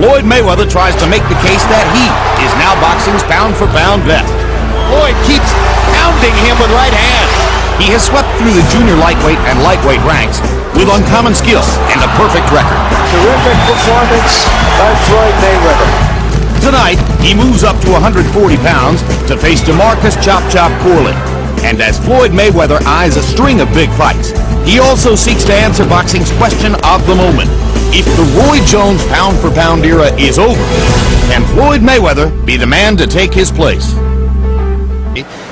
Floyd Mayweather tries to make the case that he is now boxing's pound-for-pound best. Floyd keeps pounding him with right hands. He has swept through the junior lightweight and lightweight ranks with uncommon skill and a perfect record. Terrific performance by Floyd Mayweather. Tonight, he moves up to 140 pounds to face DeMarcus Chop Chop Corley. And as Floyd Mayweather eyes a string of big fights, he also seeks to answer boxing's question of the moment. If the Roy Jones pound-for-pound era is over, can Floyd Mayweather be the man to take his place?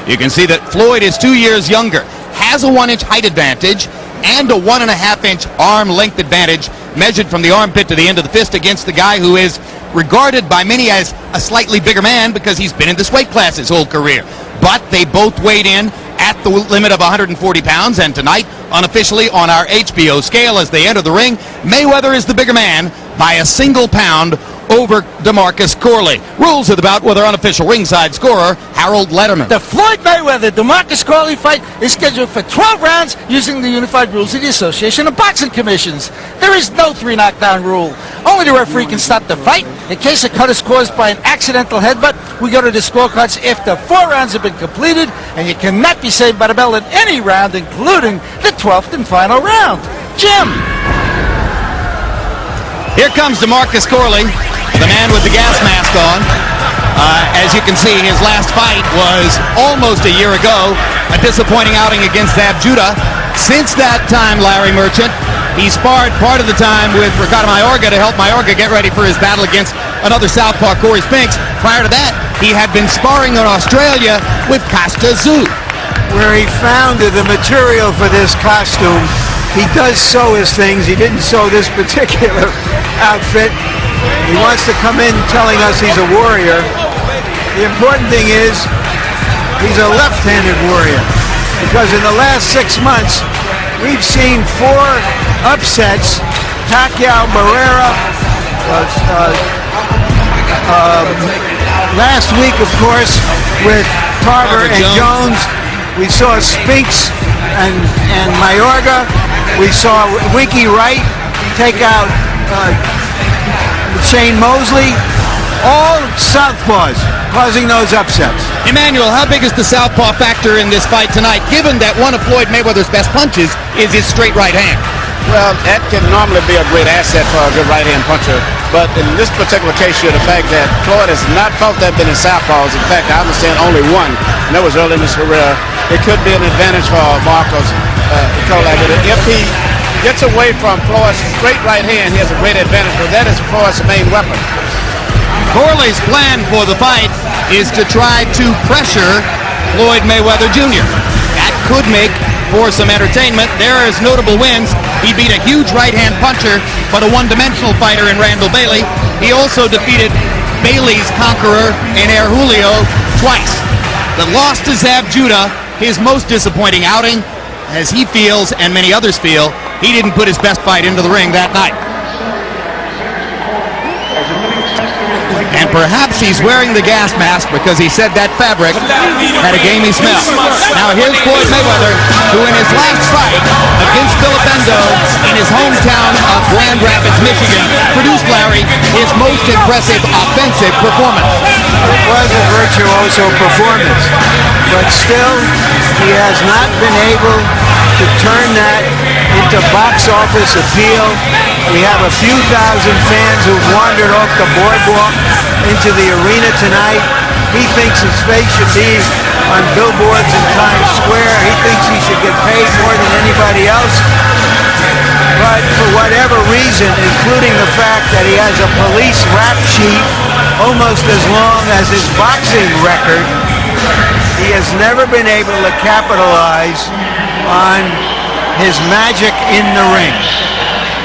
You can see that Floyd is 2 years younger, has a 1-inch height advantage, and a 1.5-inch arm length advantage measured from the armpit to the end of the fist against the guy who is regarded by many as a slightly bigger man because he's been in this weight class his whole career. But they both weighed in at the limit of 140 pounds, and tonight, unofficially on our HBO scale as they enter the ring, Mayweather is the bigger man by a single pound over DeMarcus Corley. Rules of the bout with our unofficial ringside scorer, Harold Letterman. The Floyd Mayweather-DeMarcus Corley fight is scheduled for 12 rounds using the unified rules of the Association of Boxing Commissions. There is no 3-knockdown rule. Only the referee can stop the fight. In case a cut is caused by an accidental headbutt, we go to the scorecards after 4 rounds have been completed, and you cannot be saved by the bell in any round, including the 12th and final round. Jim. Here comes DeMarcus Corley, the man with the gas mask on. As you can see, his last fight was almost a year ago, a disappointing outing against Zab Judah. Since that time, Larry Merchant, he sparred part of the time with Ricardo Mayorga to help Mayorga get ready for his battle against another southpaw, Corey Spinks. Prior to that, he had been sparring in Australia with Costa Zoo, where he found the material for this costume. He does sew his things. He didn't sew this particular outfit. He wants to come in telling us he's a warrior. The important thing is he's a left-handed warrior, because in the last 6 months we've seen 4 upsets. Pacquiao, Barrera, last week of course with Tarver and Jones. We saw Spinks and Mayorga. We saw Winky Wright take out Shane Mosley. All southpaws causing those upsets. Emmanuel, how big is the southpaw factor in this fight tonight, given that one of Floyd Mayweather's best punches is his straight right hand? Well, that can normally be a great asset for a good right-hand puncher, but in this particular case here, the fact that Floyd has not fought that many southpaws, in fact, I understand only one, and that was early in his career, it could be an advantage for Marcus Corley. If he gets away from Floyd's straight right hand, he has a great advantage, but that is Floyd's main weapon. Corley's plan for the fight is to try to pressure Floyd Mayweather Jr. That could make for some entertainment. There is notable wins. He beat a huge right-hand puncher, but a one-dimensional fighter in Randall Bailey. He also defeated Bailey's conqueror in Air Julio twice. The loss to Zab Judah, his most disappointing outing, as he feels and many others feel, he didn't put his best fight into the ring that night. And perhaps he's wearing the gas mask because he said that fabric had a gamey smell. Now here's Floyd Mayweather, who in his last fight against Filipendo in his hometown of Grand Rapids, Michigan, produced, Larry, his most impressive offensive performance. It was a virtuoso performance, but still he has not been able to turn that into box office appeal. We have a few thousand fans who've wandered off the boardwalk into the arena tonight. He thinks his face should be on billboards in Times Square. He thinks he should get paid more than anybody else. But for whatever reason, including the fact that he has a police rap sheet almost as long as his boxing record, he has never been able to capitalize on his magic in the ring.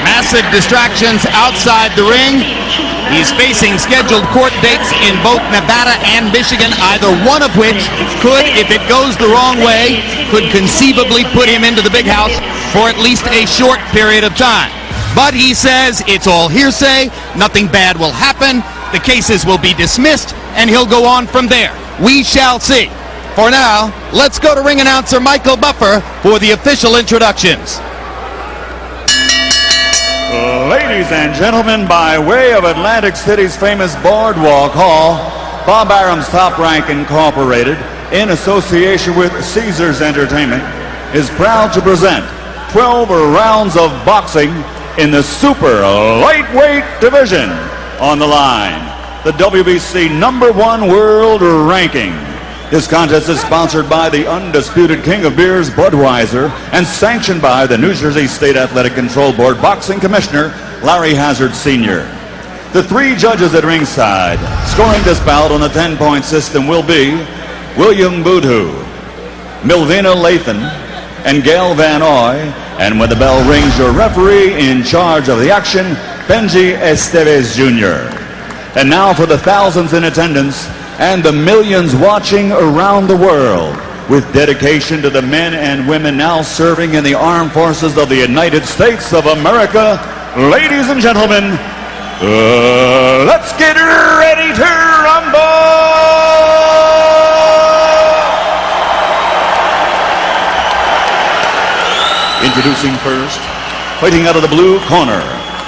Massive distractions outside the ring. He's facing scheduled court dates in both Nevada and Michigan, either one of which could, if it goes the wrong way, could conceivably put him into the big house for at least a short period of time. But he says it's all hearsay, nothing bad will happen, the cases will be dismissed, and he'll go on from there. We shall see. For now, let's go to ring announcer Michael Buffer for the official introductions. Ladies and gentlemen, by way of Atlantic City's famous Boardwalk Hall, Bob Arum's Top Rank Incorporated, in association with Caesars Entertainment, is proud to present 12 rounds of boxing in the super lightweight division. On the line, the WBC #1 world ranking. This contest is sponsored by the undisputed king of beers, Budweiser, and sanctioned by the New Jersey State Athletic Control Board boxing commissioner, Larry Hazard Sr. The 3 judges at ringside scoring this bout on a 10-point system will be William Boudhou, Milvina Lathan, and Gail Van Oy. And when the bell rings, your referee in charge of the action, Benji Estevez Jr. And now for the thousands in attendance and the millions watching around the world, with dedication to the men and women now serving in the armed forces of the United States of America, ladies and gentlemen, let's get ready to rumble! Introducing first, fighting out of the blue corner,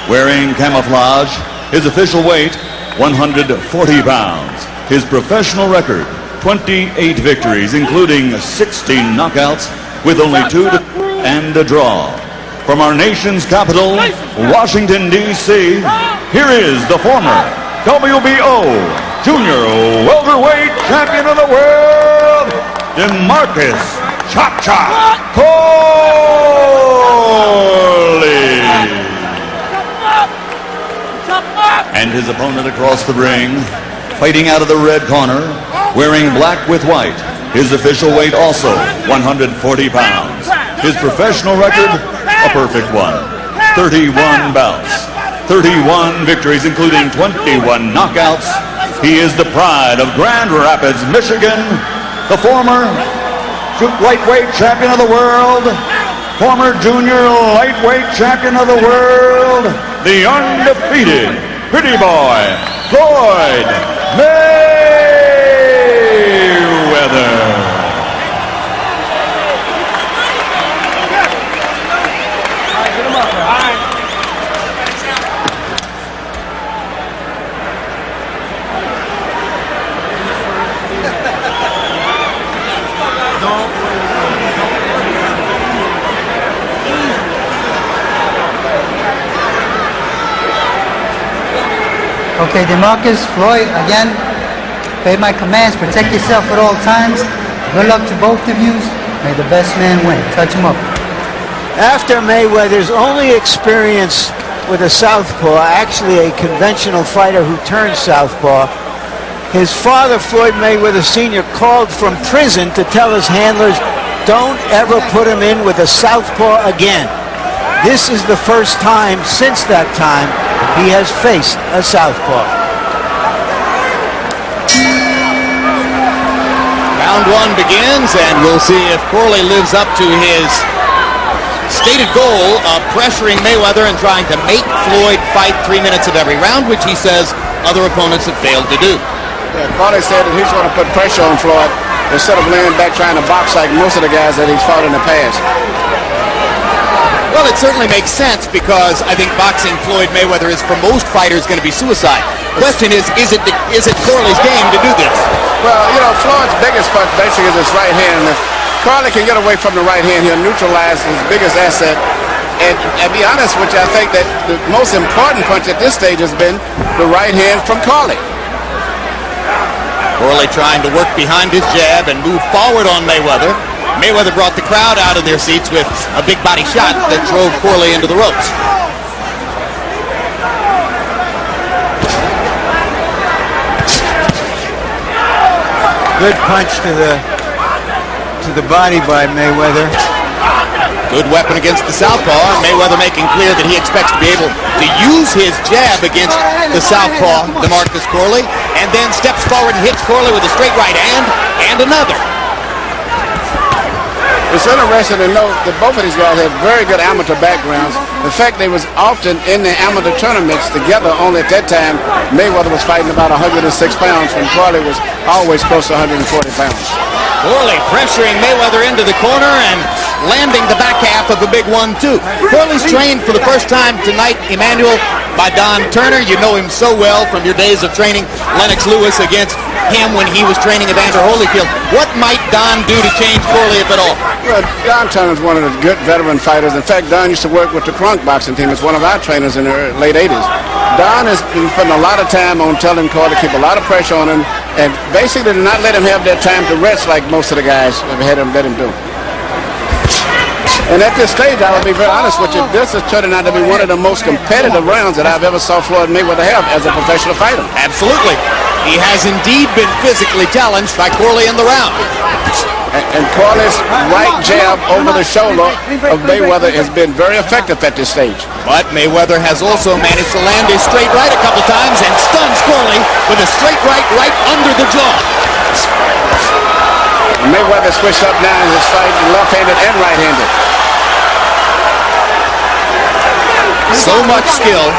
wearing camouflage, his official weight, 140 pounds. His professional record, 28 victories, including 16 knockouts, with only 2 and a draw. From our nation's capital, Washington, D.C., here is the former WBO Junior Welterweight Champion of the World, DeMarcus Chop Chop Corley. And his opponent across the ring, fighting out of the red corner, wearing black with white. His official weight also 140 pounds. His professional record, a perfect one. 31 bouts, 31 victories, including 21 knockouts. He is the pride of Grand Rapids, Michigan, the former lightweight champion of the world, former junior lightweight champion of the world, the undefeated pretty boy, Floyd Mayweather. Okay, DeMarcus, Floyd, again, obey my commands, protect yourself at all times. Good luck to both of you. May the best man win. Touch him up. After Mayweather's only experience with a southpaw, actually a conventional fighter who turned southpaw, his father, Floyd Mayweather Sr., called from prison to tell his handlers, don't ever put him in with a southpaw again. This is the first time since that time he has faced a southpaw. Round 1 begins, and we'll see if Corley lives up to his stated goal of pressuring Mayweather and trying to make Floyd fight 3 minutes of every round, which he says other opponents have failed to do. Yeah, Corley said that he's going to put pressure on Floyd instead of laying back trying to box like most of the guys that he's fought in the past. Well, it certainly makes sense because I think boxing Floyd Mayweather is, for most fighters, going to be suicide. Question is it Corley's game to do this? Well, you know, Floyd's biggest punch basically is his right hand. If Corley can get away from the right hand, he'll neutralize his biggest asset. And be honest with you, I think that the most important punch at this stage has been the right hand from Corley. Corley trying to work behind his jab and move forward on Mayweather. Mayweather brought the crowd out of their seats with a big body shot that drove Corley into the ropes. Good punch to the body by Mayweather. Good weapon against the southpaw. Mayweather making clear that he expects to be able to use his jab against the southpaw, DeMarcus Corley, and then steps forward and hits Corley with a straight right hand and another. It's interesting to note that both of these guys have very good amateur backgrounds. In fact, they was often in the amateur tournaments together, only at that time Mayweather was fighting about 106 pounds when Corley was always close to 140 pounds. Corley pressuring Mayweather into the corner, and landing the back half of a big 1-2. Corley's trained for the first time tonight, Emmanuel, by Don Turner. You know him so well from your days of training Lennox Lewis against him when he was training Evander Holyfield. What might Don do to change Corley, if at all? Well, Don Turner is one of the good veteran fighters. In fact, Don used to work with the Crunk boxing team as one of our trainers in the late 80s. Don has been putting a lot of time on telling Corley to keep a lot of pressure on him and basically to not let him have that time to rest like most of the guys have had him let him do. And at this stage, I will be very honest with you, this is turning out to be one of the most competitive rounds that I've ever saw Floyd Mayweather have as a professional fighter. Absolutely. He has indeed been physically challenged by Corley in the round. And Corley's right jab over the shoulder of Mayweather has been very effective at this stage. But Mayweather has also managed to land his straight right a couple times and stuns Corley with a straight right under the jaw. Mayweather switched up now in his fight, left-handed and right-handed. So much skill